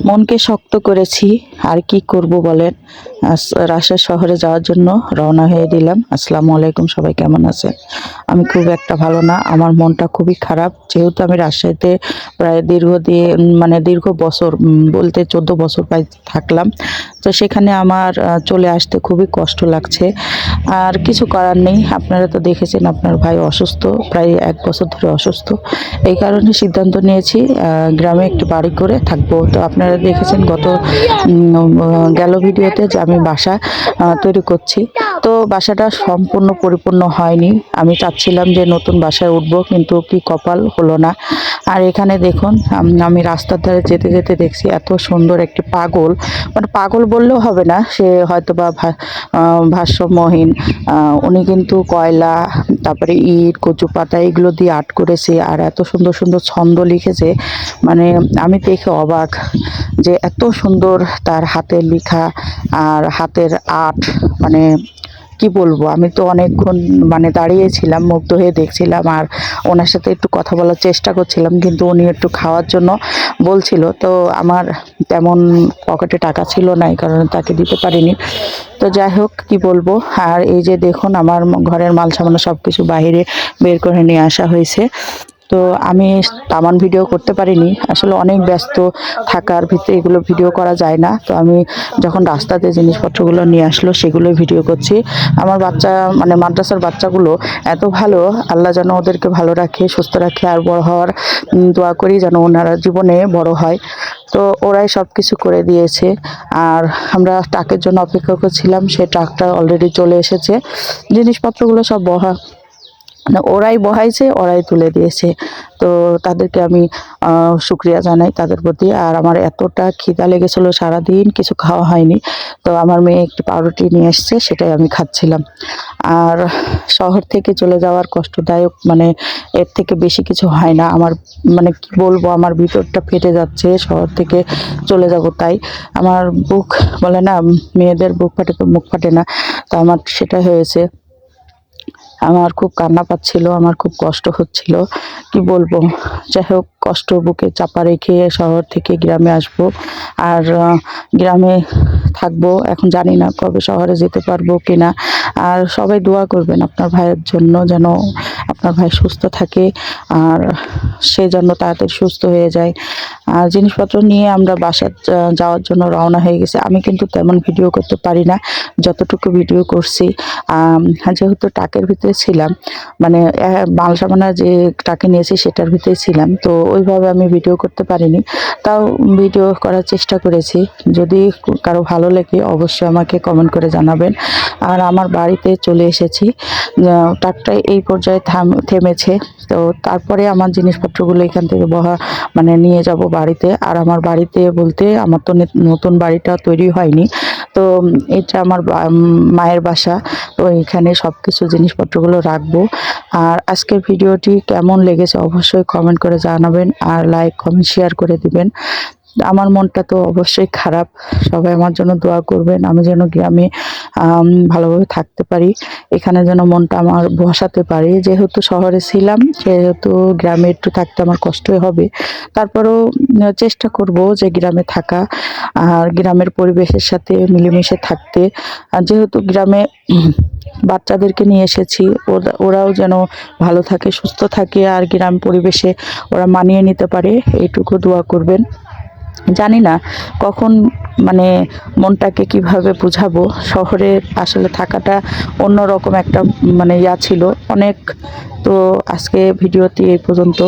মনকে শক্ত করেছি, আর কি করব বলেন। রাজশাহী শহরে যাওয়ার জন্য রওনা হয়ে দিলাম। আসসালামু আলাইকুম, সবাই কেমন আছেন? আমি খুব একটা ভালো না, আমার মনটা খুবই খারাপ। যেহেতু আমি রাজশাহীতে প্রায় দীর্ঘ বছর, বলতে 14 বছর প্রায় থাকলাম। তো সেখানে আমার চলে আসতে খুবই কষ্ট লাগছে। আর কিছু করার নেই, আপনারা তো দেখেছেন আপনার ভাই অসুস্থ, প্রায় 1 বছর ধরে অসুস্থ। এই কারণে সিদ্ধান্ত নিয়েছি গ্রামে একটি বাড়ি করে থাকবো। তো আপনারা দেখেছেন গেল ভিডিওতে যে আমি বাসা তৈরি করছি। তো বাসাটা সম্পূর্ণ পরিপূর্ণ হয়নি। আমি চাচ্ছিলাম যে নতুন বাসায় উঠবো, কিন্তু কি কপাল হলো না। আর এখানে দেখুন, আমি রাস্তার ধারে যেতে যেতে দেখছি এত সুন্দর একটি পাগল, মানে পাগল বললেও হবে না, সে হয়তো বা ভারসাম্যহীন। উনি কিন্তু কয়লা, তারপরে ইট, কচু পাতা এগুলো দিয়ে আর্ট করেছে, আর এত সুন্দর সুন্দর ছন্দ লিখেছে। মানে আমি দেখে অবাক যে এত সুন্দর তার হাতের লেখা আর হাতের আর্ট। মানে কি বলবো, আমি তো অনেকক্ষণ দাঁড়িয়েছিলাম, মুগ্ধ হয়ে দেখছিলাম, আর ওনার সাথে একটু কথা বলার চেষ্টা করছিলাম, কিন্তু উনি একটু খাওয়ার জন্য বলছিল। তো আমার তেমন পকেটে টাকা ছিল না, এই কারণে তাকে দিতে পারিনি। তো যাই হোক, কি বলবো। আর এই যে দেখুন, আমার ঘরের মাল সামান্য সব কিছু বাইরে বের করে নিয়ে আসা হয়েছে। তো আমি তেমন ভিডিও করতে পারিনি, আসলে অনেক ব্যস্ত থাকার ভিতরে এগুলো ভিডিও করা যায় না। তো আমি যখন রাস্তাতে জিনিসপত্রগুলো নিয়ে আসলো সেগুলো ভিডিও করছি। আমার বাচ্চা, মাদ্রাসার বাচ্চাগুলো এত ভালো, আল্লাহ যেন ওদেরকে ভালো রাখে, সুস্থ রাখে, আর বড় হওয়ার দোয়া করি যেন ওনারা জীবনে বড় হয়। তো ওরাই সব কিছু করে দিয়েছে। আর আমরা ট্রাকের জন্য অপেক্ষা করছিলাম, সেই ট্রাকটা অলরেডি চলে এসেছে। জিনিসপত্রগুলো সব ওরাই বহাইছে, ওরাই তুলে দিয়েছে। তো তাদেরকে আমি শুক্রিয়া জানাই তাদের প্রতি। আর আমার এতটা খিদা লেগেছিলো, সারাদিন কিছু খাওয়া হয়নি। তো আমার মেয়ে একটি পাউরুটি নিয়ে এসছে, সেটাই আমি খাচ্ছিলাম। আর শহর থেকে চলে যাওয়ার কষ্টদায়ক, এর থেকে বেশি কিছু হয় না। আমার কি বলবো, আমার ভিতরটা ফেটে যাচ্ছে, শহর থেকে চলে যাব। তাই আমার বুক বলে না, মেয়েদের বুক ফাটে তো মুখ ফাটে না, তো আমার সেটা হয়েছে। আমার খুব কান্না পাচ্ছিল, আমার খুব কষ্ট হচ্ছিল, কি বলবো। যাই হোক, কষ্ট বুকে চাপা রেখে শহর থেকে গ্রামে আসব। আর গ্রামে থাকবো। এখন জানি না কবে শহরে যেতে পারবো কিনা। আর সবাই দোয়া করবেন আপনার ভাইয়ের জন্য, যেন আপনার ভাই সুস্থ থাকে, আর সে যেন তাড়াতাড়ি সুস্থ হয়ে যায়। আর জিনিসপত্র নিয়ে আমরা বাসায় যাওয়ার জন্য রওনা হয়ে গেছে। আমি কিন্তু তেমন ভিডিও করতে পারি না, যতটুকু ভিডিও করছি। যেহেতু টাকের ভিতরে ছিলাম, মাল সামানা যে টাকে নিয়েছি সেটার ভিতরে ছিলাম, তো ওইভাবে আমি ভিডিও করতে পারিনি। তাও ভিডিও করার চেষ্টা করেছি। যদি কারো ভালো লাগে অবশ্যই আমাকে কমেন্ট করে জানাবেন। আর আমার বাড়িতে চলে এসেছি, ট্রাকটা এই পর্যায়ে থেমেছে। তো তারপরে আমার জিনিসপত্রগুলো এখান থেকে নিয়ে যাব বাড়িতে। আর আমার বাড়িতে বলতে, আমার তো নতুন বাড়িটা তৈরি হয়নি। তো এটা আমার মায়ের বাসা। তো এখানে সব কিছু জিনিসপত্রগুলো রাখবো। আর আজকের ভিডিওটি কেমন লেগেছে অবশ্যই কমেন্ট করে জানাবেন, আর লাইক কমেন্ট শেয়ার করে দিবেন। আমার মনটা তো অবশ্যই খারাপ, সবাই আমার জন্য দোয়া করবেন, আমি যেন গ্রামে ভালোভাবে থাকতে পারি, এখানে যেন মনটা আমার বসাতে পারি। যেহেতু শহরে ছিলাম, সেহেতু গ্রামে একটু থাকতে আমার কষ্টই হবে। তারপরেও চেষ্টা করব যে গ্রামে থাকা, আর গ্রামের পরিবেশের সাথে মিলেমিশে থাকতে। আর যেহেতু গ্রামে বাচ্চাদেরকে নিয়ে এসেছি, ওরাও যেন ভালো থাকে, সুস্থ থাকে, আর গ্রাম পরিবেশে ওরা মানিয়ে নিতে পারে, এইটুকু দোয়া করবেন। জানি না কখন মনটাকে কিভাবে বুঝাবো। শহরে আসলে থাকাটা অন্যরকম একটা ইয়া ছিল অনেক। তো আজকে ভিডিওটি এই পর্যন্ত।